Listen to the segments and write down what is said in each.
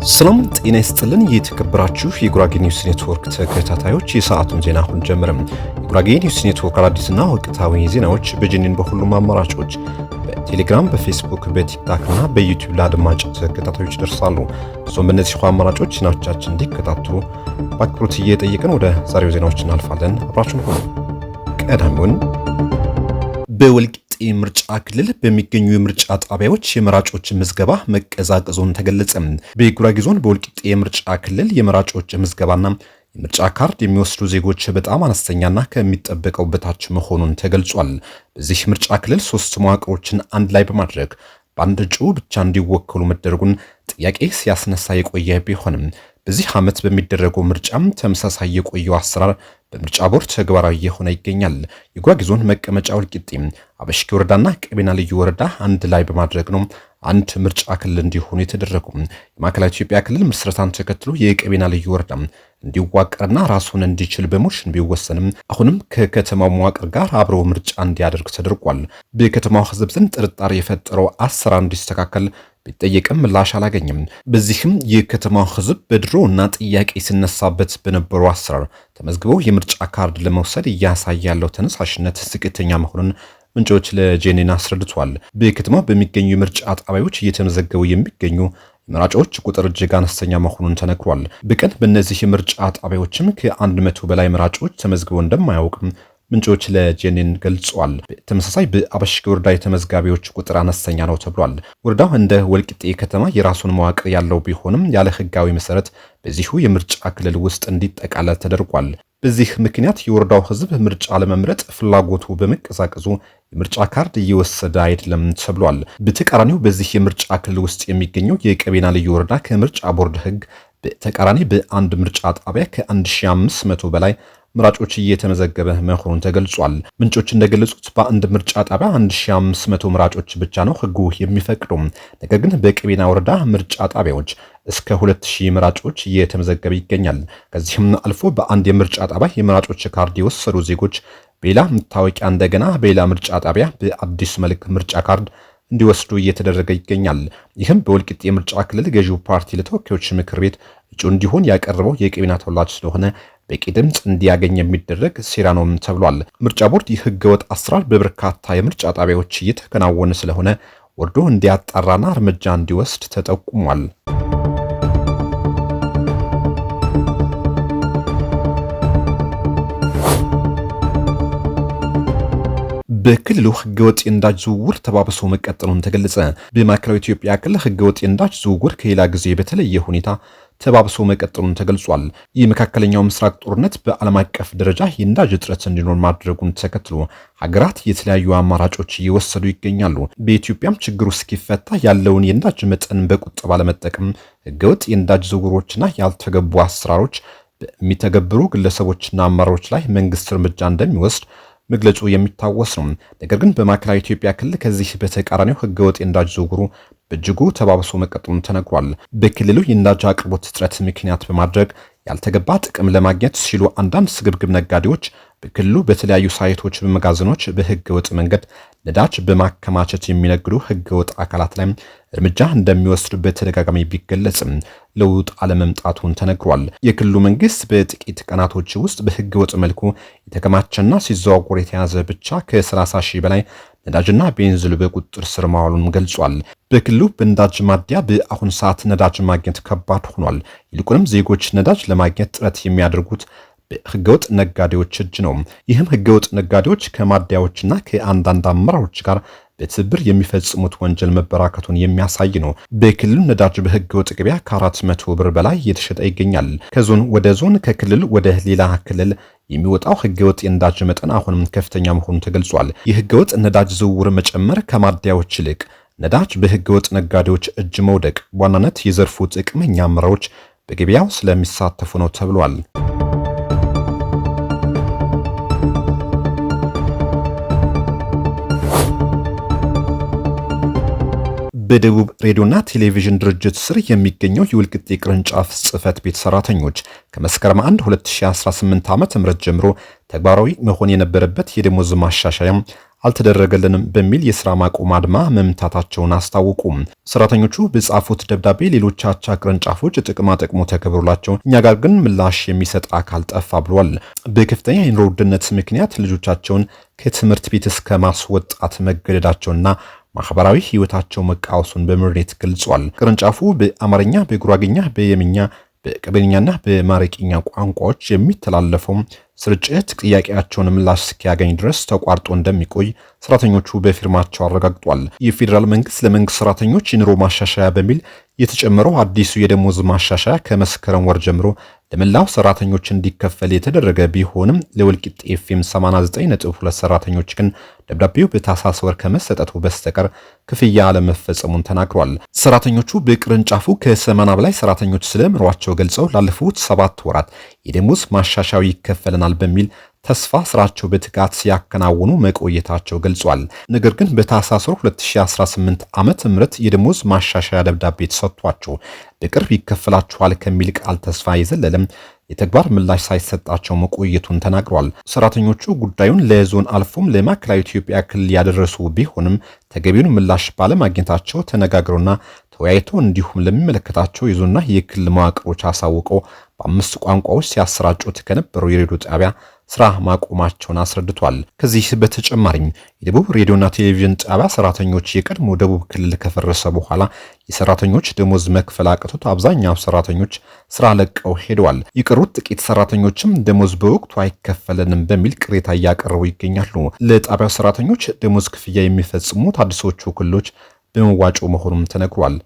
ሰላም ጤና ይስጥልን። የተከበራችሁ የጉራጌ ኒውስ ኔትወርክ ተከታታዮች የሰዓቱን ዜና አሁን ጀመረም። የጉራጌ ኒውስ ኔትወርክ አዲስና ወቅታዊ ዜናዎች በጅኒን በሁሉም አማራጮች በቴሌግራም፣ በፌስቡክ፣ በቲክታክ እና በዩቲዩብ ለአድማጭ ተከታታዮች ይደርሳሉ። በእነዚህ አማራጮች ዜናዎቻችን እንዲከታተሉ በአክብሮት እየጠየቅን ወደ ዛሬው ዜናዎች እናልፋለን። አብራችሁን ሁኑ። ቀዳሚውን በወልቂጤ ምርጫ ክልል በሚገኙ የምርጫ ጣቢያዎች የመራጮች ምዝገባ መቀዛቀዙን ተገለጸ። በጉራጌ ዞን በወልቂጤ የምርጫ ክልል የመራጮች ምዝገባና የምርጫ ካርድ የሚወስዱ ዜጎች በጣም አነስተኛና ከሚጠበቀው በታች መሆኑን ተገልጿል። በዚህ ምርጫ ክልል 3 መዋቅሮችን አንድ ላይ በማድረግ በአንድ እጩ ብቻ እንዲወከሉ መደረጉን ጥያቄ ሲያስነሳ የቆየ ቢሆንም በዚህ ዓመት በሚደረገው ምርጫም ተመሳሳይ የቆየው አሰራር በምርጫ ቦርድ ተግባራዊ የሆነ ይገኛል። የጉራጌ ዞን መቀመጫ ወልቂጤ አበሽጌ ወረዳና ቀቤና ልዩ ወረዳ አንድ ላይ በማድረግ ነው አንድ ምርጫ ክልል እንዲሆኑ የተደረጉ። የማዕከላዊ ኢትዮጵያ ክልል ምስረታን ተከትሎ የቀቤና ልዩ ወረዳ እንዲዋቀርና ራሱን እንዲችል በሞሽን ቢወሰንም አሁንም ከከተማው መዋቅር ጋር አብረው ምርጫ እንዲያደርግ ተደርጓል። በከተማው ሕዝብ ዘንድ ጥርጣሬ የፈጠረው አሰራር እንዲስተካከል ቢጠየቅም ምላሽ አላገኘም። በዚህም የከተማው ሕዝብ በድሮና ጥያቄ ሲነሳበት በነበረው አሰራር ተመዝግበው የምርጫ ካርድ ለመውሰድ እያሳየ ያለው ተነሳሽነት ዝቅተኛ መሆኑን ምንጮች ለጄኔን አስረድቷል። በከተማው በሚገኙ የምርጫ ጣቢያዎች እየተመዘገቡ የሚገኙ መራጮች ቁጥር እጅግ አነስተኛ መሆኑን ተነግሯል። በቀን በእነዚህ የምርጫ ጣቢያዎችም ከ100 በላይ መራጮች ተመዝግበው እንደማያውቅም ምንጮች ለጄኔን ገልጿል። ተመሳሳይ በአበሽጌ ወረዳ የተመዝጋቢዎች ቁጥር አነስተኛ ነው ተብሏል። ወረዳው እንደ ወልቂጤ ከተማ የራሱን መዋቅር ያለው ቢሆንም ያለ ሕጋዊ መሰረት በዚሁ የምርጫ ክልል ውስጥ እንዲጠቃለል ተደርጓል። በዚህ ምክንያት የወረዳው ሕዝብ ምርጫ ለመምረጥ ፍላጎቱ በመቀዛቀዙ የምርጫ ካርድ እየወሰደ አይደለም ተብሏል። በተቃራኒው በዚህ የምርጫ ክልል ውስጥ የሚገኘው የቀቤና ልዩ ወረዳ ከምርጫ ቦርድ ሕግ በተቃራኒ በአንድ ምርጫ ጣቢያ ከ1500 በላይ መራጮች እየተመዘገበ መሆኑን ተገልጿል። ምንጮች እንደገለጹት በአንድ ምርጫ ጣቢያ 1500 መራጮች ብቻ ነው ሕጉ የሚፈቅደው። ነገር ግን በቀቤና ወረዳ ምርጫ ጣቢያዎች እስከ 2000 መራጮች እየተመዘገበ ይገኛል። ከዚህም አልፎ በአንድ የምርጫ ጣቢያ የመራጮች ካርድ የወሰዱ ዜጎች በሌላ መታወቂያ እንደገና በሌላ ምርጫ ጣቢያ በአዲስ መልክ ምርጫ ካርድ እንዲወስዱ እየተደረገ ይገኛል። ይህም በወልቂጤ የምርጫ ክልል ገዢው ፓርቲ ለተወካዮች ምክር ቤት እጩ እንዲሆን ያቀረበው የቀቤና ተወላጅ ስለሆነ በቂ ድምፅ እንዲያገኝ የሚደረግ ሴራ ነው ተብሏል። ምርጫ ቦርድ የህገወጥ አሰራር በበርካታ የምርጫ ጣቢያዎች እየተከናወነ ስለሆነ ወርዶ እንዲያጣራና እርምጃ እንዲወስድ ተጠቁሟል። በክልሉ ህገወጥ የነዳጅ ዝውውር ተባብሶ መቀጠሉን ተገለጸ። በማዕከላዊ ኢትዮጵያ ክልል ህገወጥ የነዳጅ ዝውውር ከሌላ ጊዜ በተለየ ሁኔታ ተባብሶ መቀጠሉን ተገልጿል። የመካከለኛው ምስራቅ ጦርነት በዓለም አቀፍ ደረጃ የነዳጅ እጥረት እንዲኖር ማድረጉን ተከትሎ ሀገራት የተለያዩ አማራጮች እየወሰዱ ይገኛሉ። በኢትዮጵያም ችግሩ እስኪፈታ ያለውን የነዳጅ መጠን በቁጠባ ለመጠቀም ህገወጥ የነዳጅ ዝውውሮችና ያልተገቡ አሰራሮች በሚተገብሩ ግለሰቦችና አመራሮች ላይ መንግስት እርምጃ እንደሚወስድ መግለጹ የሚታወስ ነው። ነገር ግን በማዕከላዊ ኢትዮጵያ ክልል ከዚህ በተቃራኒው ህገወጥ የነዳጅ ዝውውሩ በእጅጉ ተባብሶ መቀጠሉን ተነግሯል። በክልሉ የነዳጅ አቅርቦት እጥረት ምክንያት በማድረግ ያልተገባ ጥቅም ለማግኘት ሲሉ አንዳንድ ስግብግብ ነጋዴዎች በክልሉ በተለያዩ ሳይቶች፣ በመጋዘኖች በህገወጥ መንገድ ነዳጅ በማከማቸት የሚነግዱ ህገወጥ አካላት ላይ እርምጃ እንደሚወስዱ በተደጋጋሚ ቢገለጽም ለውጥ አለመምጣቱን ተነግሯል። የክልሉ መንግስት በጥቂት ቀናቶች ውስጥ በህገወጥ መልኩ የተከማቸና ሲዘዋወር የተያዘ ብቻ ከ30 ሺህ በላይ ነዳጅና ቤንዚል በቁጥጥር ስር ማዋሉን ገልጿል። በክልሉ በነዳጅ ማደያ በአሁን ሰዓት ነዳጅ ማግኘት ከባድ ሆኗል። ይልቁንም ዜጎች ነዳጅ ለማግኘት ጥረት የሚያደርጉት በህገወጥ ነጋዴዎች እጅ ነው። ይህም ህገወጥ ነጋዴዎች ከማደያዎችና ከአንዳንድ አመራሮች ጋር በትብብር የሚፈጽሙት ወንጀል መበራከቱን የሚያሳይ ነው። በክልሉ ነዳጅ በህገወጥ ገበያ ከ400 ብር በላይ እየተሸጠ ይገኛል። ከዞን ወደ ዞን፣ ከክልል ወደ ሌላ ክልል የሚወጣው ህገወጥ የነዳጅ መጠን አሁንም ከፍተኛ መሆኑ ተገልጿል። የህገወጥ ነዳጅ ዝውውር መጨመር ከማደያዎች ይልቅ ነዳጅ በህገወጥ ነጋዴዎች እጅ መውደቅ በዋናነት የዘርፉ ጥቅመኛ አመራሮች በገበያው ስለሚሳተፉ ነው ተብሏል። በደቡብ ሬዲዮና ቴሌቪዥን ድርጅት ስር የሚገኘው የወልቂጤ ቅርንጫፍ ጽህፈት ቤት ሰራተኞች ከመስከረም 1 2018 ዓ.ም ጀምሮ ተግባራዊ መሆን የነበረበት የደሞዝ ማሻሻያ አልተደረገልንም በሚል የስራ ማቆም አድማ መምታታቸውን አስታወቁ። ሰራተኞቹ በጻፉት ደብዳቤ ሌሎች አቻ ቅርንጫፎች ጥቅማ ጥቅሙ ተከብሮላቸው እኛ ጋር ግን ምላሽ የሚሰጥ አካል ጠፋ ብሏል። በከፍተኛ የኑሮ ውድነት ምክንያት ልጆቻቸውን ከትምህርት ቤት እስከ ማስወጣት መገደዳቸውና ማህበራዊ ህይወታቸው መቃወሱን በምሬት ገልጿል። ቅርንጫፉ በአማርኛ፣ በጉራግኛ፣ በየምኛ፣ በቀበኛና በማረቂኛ ቋንቋዎች የሚተላለፈው ስርጭት ጥያቄያቸውን ምላሽ እስኪያገኝ ድረስ ተቋርጦ እንደሚቆይ ሰራተኞቹ በፊርማቸው አረጋግጧል። የፌዴራል መንግስት ለመንግስት ሰራተኞች የኑሮ ማሻሻያ በሚል የተጨመረው አዲሱ የደሞዝ ማሻሻያ ከመስከረም ወር ጀምሮ ለመላው ሰራተኞች እንዲከፈል የተደረገ ቢሆንም ለወልቂጤ ኤፍኤም 89.2 ሰራተኞች ግን ደብዳቤው በታህሳስ ወር ከመሰጠቱ በስተቀር ክፍያ አለመፈጸሙን ተናግሯል። ሰራተኞቹ በቅርንጫፉ ከ80 በላይ ሰራተኞች ስለምሯቸው ገልጸው ላለፉት 7 ወራት የደሞዝ ማሻሻያው ይከፈለናል በሚል ተስፋ ስራቸው በትጋት ሲያከናውኑ መቆየታቸው ገልጿል። ነገር ግን በታህሳስ 2018 ዓመተ ምህረት የደሞዝ ማሻሻያ ደብዳቤ ተሰጥቷቸው በቅርብ ይከፈላቸዋል ከሚል ቃል ተስፋ የዘለለም የተግባር ምላሽ ሳይሰጣቸው መቆየቱን ተናግሯል። ሰራተኞቹ ጉዳዩን ለዞን አልፎም ለማዕከላዊ ኢትዮጵያ ክልል ያደረሱ ቢሆንም ተገቢውን ምላሽ ባለማግኘታቸው ተነጋግረውና ተወያይቶ እንዲሁም ለሚመለከታቸው የዞንና የክልል መዋቅሮች አሳውቀው በ5 ቋንቋዎች ሲያሰራጩት ከነበረው የሬዲዮ ጣቢያ ስራ ማቆማቸውን አስረድቷል። ከዚህ በተጨማሪም የደቡብ ሬዲዮና ቴሌቪዥን ጣቢያ ሰራተኞች የቀድሞ ደቡብ ክልል ከፈረሰ በኋላ የሰራተኞች ደሞዝ መክፈል አቅቶት አብዛኛው ሰራተኞች ስራ ለቀው ሄደዋል። የቀሩት ጥቂት ሰራተኞችም ደሞዝ በወቅቱ አይከፈለንም በሚል ቅሬታ እያቀረቡ ይገኛሉ። ለጣቢያው ሰራተኞች ደሞዝ ክፍያ የሚፈጽሙት አዲሶቹ ክልሎች በመዋጮ መሆኑም ተነግሯል።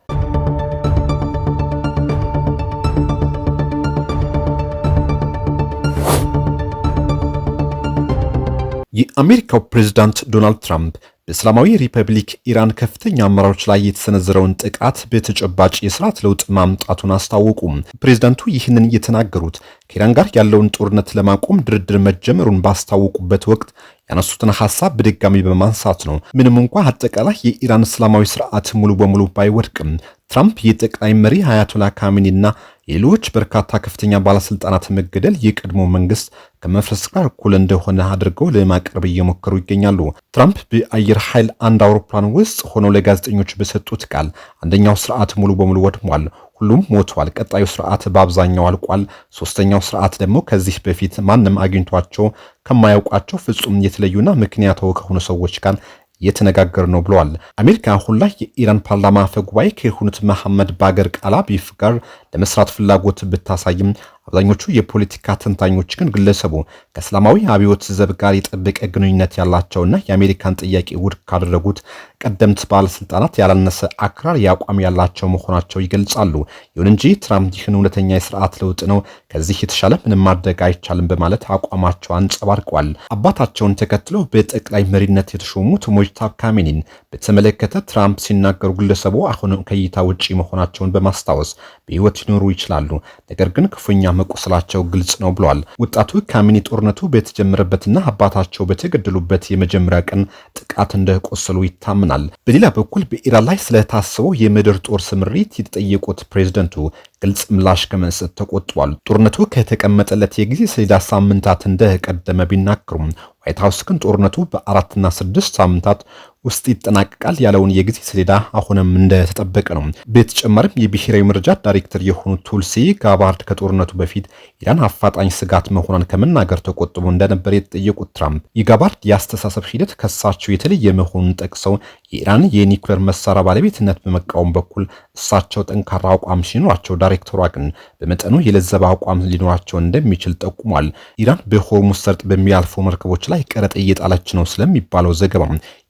የአሜሪካው ፕሬዝዳንት ዶናልድ ትራምፕ በእስላማዊ ሪፐብሊክ ኢራን ከፍተኛ አመራሮች ላይ የተሰነዘረውን ጥቃት በተጨባጭ የስርዓት ለውጥ ማምጣቱን አስታወቁ። ፕሬዝዳንቱ ይህንን የተናገሩት ከኢራን ጋር ያለውን ጦርነት ለማቆም ድርድር መጀመሩን ባስታወቁበት ወቅት ያነሱትን ሐሳብ በድጋሚ በማንሳት ነው። ምንም እንኳን አጠቃላይ የኢራን እስላማዊ ስርዓት ሙሉ በሙሉ ባይወድቅም ትራምፕ የጠቅላይ መሪ አያቶላ ካሚኒና የሌሎች በርካታ ከፍተኛ ባለስልጣናት መገደል የቀድሞ መንግስት ከመፍረስ ጋር እኩል እንደሆነ አድርገው ለማቅረብ እየሞከሩ ይገኛሉ። ትራምፕ በአየር ኃይል አንድ አውሮፕላን ውስጥ ሆነው ለጋዜጠኞች በሰጡት ቃል አንደኛው ስርዓት ሙሉ በሙሉ ወድሟል፣ ሁሉም ሞቷል፣ ቀጣዩ ስርዓት በአብዛኛው አልቋል፣ ሶስተኛው ስርዓት ደግሞ ከዚህ በፊት ማንም አግኝቷቸው ከማያውቋቸው ፍጹም የተለዩና ምክንያታዊ ከሆኑ ሰዎች ጋር የተነጋገር ነው ብለዋል። አሜሪካ አሁን ላይ የኢራን ፓርላማ አፈ ጉባኤ ከሆኑት መሐመድ ባገር ቃላቢፍ ጋር ለመስራት ፍላጎት ብታሳይም አብዛኞቹ የፖለቲካ ተንታኞች ግን ግለሰቡ ከእስላማዊ አብዮት ዘብ ጋር የጠበቀ ግንኙነት ያላቸውና የአሜሪካን ጥያቄ ውድቅ ካደረጉት ቀደምት ባለስልጣናት ያላነሰ አክራሪ አቋም ያላቸው መሆናቸው ይገልጻሉ። ይሁን እንጂ ትራምፕ ይህን እውነተኛ የስርዓት ለውጥ ነው፣ ከዚህ የተሻለ ምንም ማድረግ አይቻልም በማለት አቋማቸው አንጸባርቀዋል። አባታቸውን ተከትሎ በጠቅላይ መሪነት የተሾሙት ሞጅታባ ካሚኒን በተመለከተ ትራምፕ ሲናገሩ ግለሰቡ አሁንም ከእይታ ውጪ መሆናቸውን በማስታወስ በህይወት ሊኖሩ ይችላሉ፣ ነገር ግን ክፉኛ መቆሰላቸው ግልጽ ነው ብለዋል። ወጣቱ ካሚኒ ጦርነቱ በተጀመረበትና አባታቸው በተገደሉበት የመጀመሪያ ቀን ጥቃት እንደቆሰሉ ይታመናል። በሌላ በኩል በኢራን ላይ ስለታሰበው የምድር ጦር ስምሪት የተጠየቁት ፕሬዝደንቱ ግልጽ ምላሽ ከመስጠት ተቆጥቧል። ጦርነቱ ከተቀመጠለት የጊዜ ሰሌዳ ሳምንታት እንደቀደመ ቢናገሩም ዋይት ሃውስ ግን ጦርነቱ በ4 እና 6 ሳምንታት ውስጥ ይጠናቀቃል ያለውን የጊዜ ሰሌዳ አሁንም እንደተጠበቀ ነው። በተጨማሪም የብሔራዊ መረጃ ዳይሬክተር የሆኑት ቱልሲ ጋባርድ ከጦርነቱ በፊት ኢራን አፋጣኝ ስጋት መሆኗን ከመናገር ተቆጥቦ እንደነበር የተጠየቁት ትራምፕ የጋባርድ የአስተሳሰብ ሂደት ከሳቸው የተለየ መሆኑን ጠቅሰው የኢራን የኒውክሌር መሳሪያ ባለቤትነት በመቃወም በኩል እሳቸው ጠንካራ አቋም ሲኖራቸው፣ ዳይሬክተሯ ግን በመጠኑ የለዘበ አቋም ሊኖራቸው እንደሚችል ጠቁሟል። ኢራን በሆርሙዝ ሰርጥ በሚያልፉ መርከቦች ላይ ቀረጥ እየጣለች ነው ስለሚባለው ዘገባ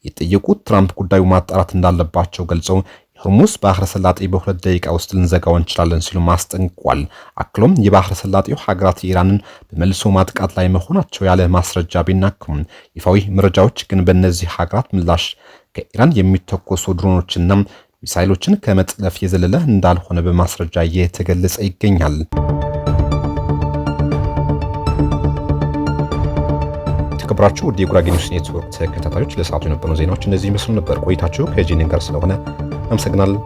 የጠየቁት ትራምፕ ጉዳዩ ማጣራት እንዳለባቸው ገልጸው ሆርሙዝ ባህረ ሰላጤ በ2 ደቂቃ ውስጥ ልንዘጋው እንችላለን ሲሉ ማስጠንቅቋል። አክሎም የባህረ ሰላጤው ሀገራት ኢራንን በመልሶ ማጥቃት ላይ መሆናቸው ያለ ማስረጃ ቢናገሩም ይፋዊ መረጃዎች ግን በእነዚህ ሀገራት ምላሽ ከኢራን የሚተኮሱ ድሮኖችና ሚሳይሎችን ከመጥለፍ የዘለለ እንዳልሆነ በማስረጃ እየተገለጸ ይገኛል። የተከበራችሁ ወደ የጉራጌ ኒውስ ኔትወርክ ተከታታዮች ለሰዓቱ የነበሩ ዜናዎች እነዚህ ይመስሉ ነበር። ቆይታችሁ ከጂኒን ጋር ስለሆነ አመሰግናለሁ።